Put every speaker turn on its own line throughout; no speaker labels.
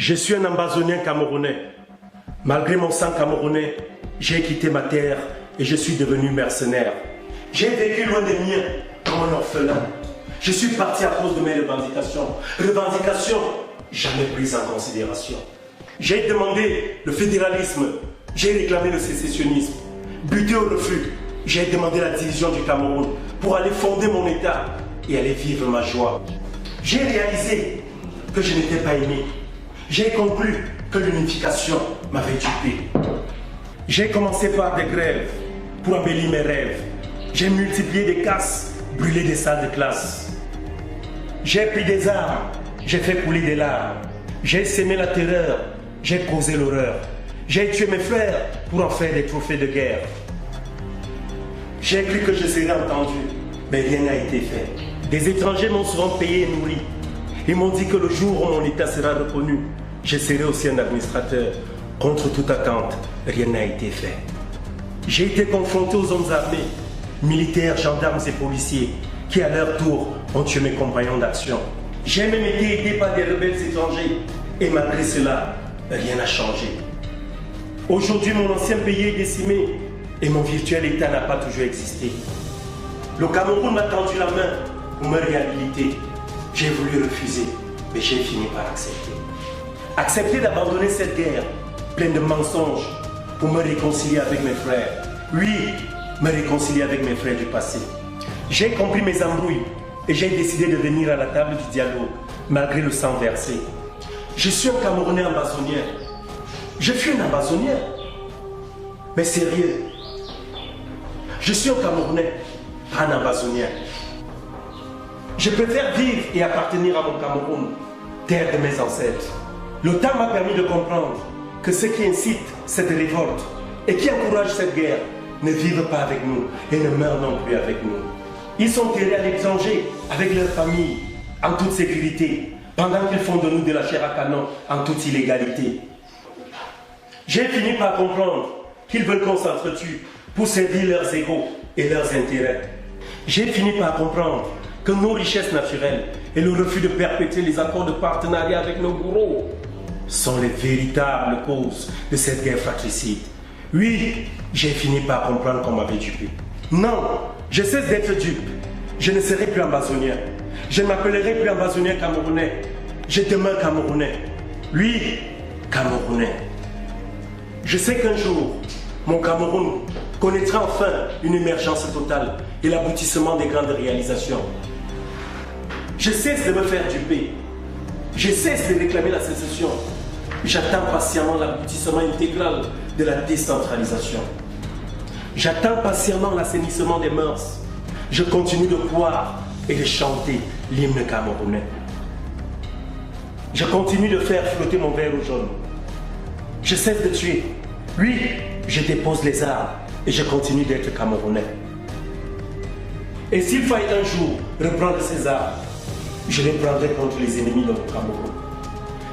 Je suis un ambazonien camerounais. Malgré mon sang camerounais, j'ai quitté ma terre et je suis devenu mercenaire. J'ai vécu loin des miens, comme un orphelin. Je suis parti à cause de mes revendications. Revendications jamais prises en considération. J'ai demandé le fédéralisme, j'ai réclamé le sécessionnisme. Buté au refus, j'ai demandé la division du Cameroun pour aller fonder mon État et aller vivre ma joie. J'ai réalisé que je n'étais pas aimé. J'ai conclu que l'unification m'avait dupé. J'ai commencé par des grèves pour embellir mes rêves. J'ai multiplié des casses, brûlé des salles de classe. J'ai pris des armes, j'ai fait couler des larmes. J'ai sémé la terreur, j'ai causé l'horreur. J'ai tué mes frères pour en faire des trophées de guerre. J'ai cru que je serais entendu, mais rien n'a été fait. Des étrangers m'ont souvent payé et nourri. Ils m'ont dit que le jour où mon État sera reconnu, je serai aussi un administrateur. Contre toute attente, rien n'a été fait. J'ai été confronté aux hommes armés, militaires, gendarmes et policiers, qui à leur tour ont tué mes compagnons d'action. J'ai même été aidé par des rebelles étrangers, et malgré cela, rien n'a changé. Aujourd'hui, mon ancien pays est décimé, et mon virtuel État n'a pas toujours existé. Le Cameroun m'a tendu la main pour me réhabiliter. J'ai voulu refuser, mais j'ai fini par accepter. Accepter d'abandonner cette guerre pleine de mensonges pour me réconcilier avec mes frères. Oui, me réconcilier avec mes frères du passé. J'ai compris mes embrouilles et j'ai décidé de venir à la table du dialogue, malgré le sang versé. Je suis un Camerounais ambazonien. Je suis un ambazonien. Mais sérieux, je suis un Camerounais, pas un ambazonien. Je préfère vivre et appartenir à mon Cameroun, terre de mes ancêtres. Le temps m'a permis de comprendre que ceux qui incitent cette révolte et qui encouragent cette guerre ne vivent pas avec nous et ne meurent non plus avec nous. Ils sont terrés à l'étranger avec leur famille, en toute sécurité, pendant qu'ils font de nous de la chair à canon en toute illégalité. J'ai fini par comprendre qu'ils veulent qu'on s'entretue pour servir leurs égos et leurs intérêts. J'ai fini par comprendre que nos richesses naturelles et le refus de perpétuer les accords de partenariat avec nos bourreaux sont les véritables causes de cette guerre fratricide. Oui, j'ai fini par comprendre qu'on m'avait dupé. Non, je cesse d'être dupe. Je ne serai plus ambazonien. Je ne m'appellerai plus ambazonien camerounais. Je demeure camerounais. Oui, camerounais. Je sais qu'un jour, mon Cameroun connaîtra enfin une émergence totale et l'aboutissement des grandes réalisations. Je cesse de me faire duper. Je cesse de réclamer la sécession. J'attends patiemment l'aboutissement intégral de la décentralisation. J'attends patiemment l'assainissement des mœurs. Je continue de croire et de chanter l'hymne camerounais. Je continue de faire flotter mon verre au jaune. Je cesse de tuer. Oui, je dépose les armes et je continue d'être camerounais. Et s'il faille un jour reprendre ces armes, je les prendrai contre les ennemis de notre Cameroun.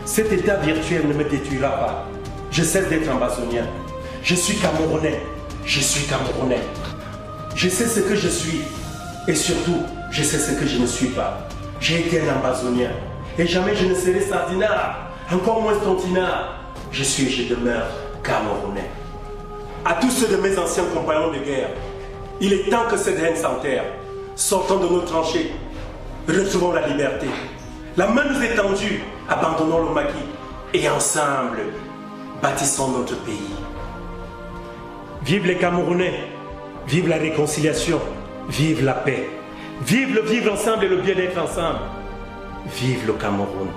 Cet état virtuel ne me détruira pas. Je cesse d'être ambazonien. Je suis camerounais. Je suis camerounais. Je sais ce que je suis. Et surtout, je sais ce que je ne suis pas. J'ai été un ambazonien. Et jamais je ne serai sardinard. Encore moins tontinard. Je suis et je demeure camerounais. À tous ceux de mes anciens compagnons de guerre, il est temps que cette haine s'enterre. Sortons de nos tranchées. Retrouvons la liberté. La main nous est tendue, abandonnons le maquis et ensemble, bâtissons notre pays. Vive les Camerounais, vive la réconciliation, vive la paix, vive le vivre ensemble et le bien-être ensemble. Vive le Cameroun.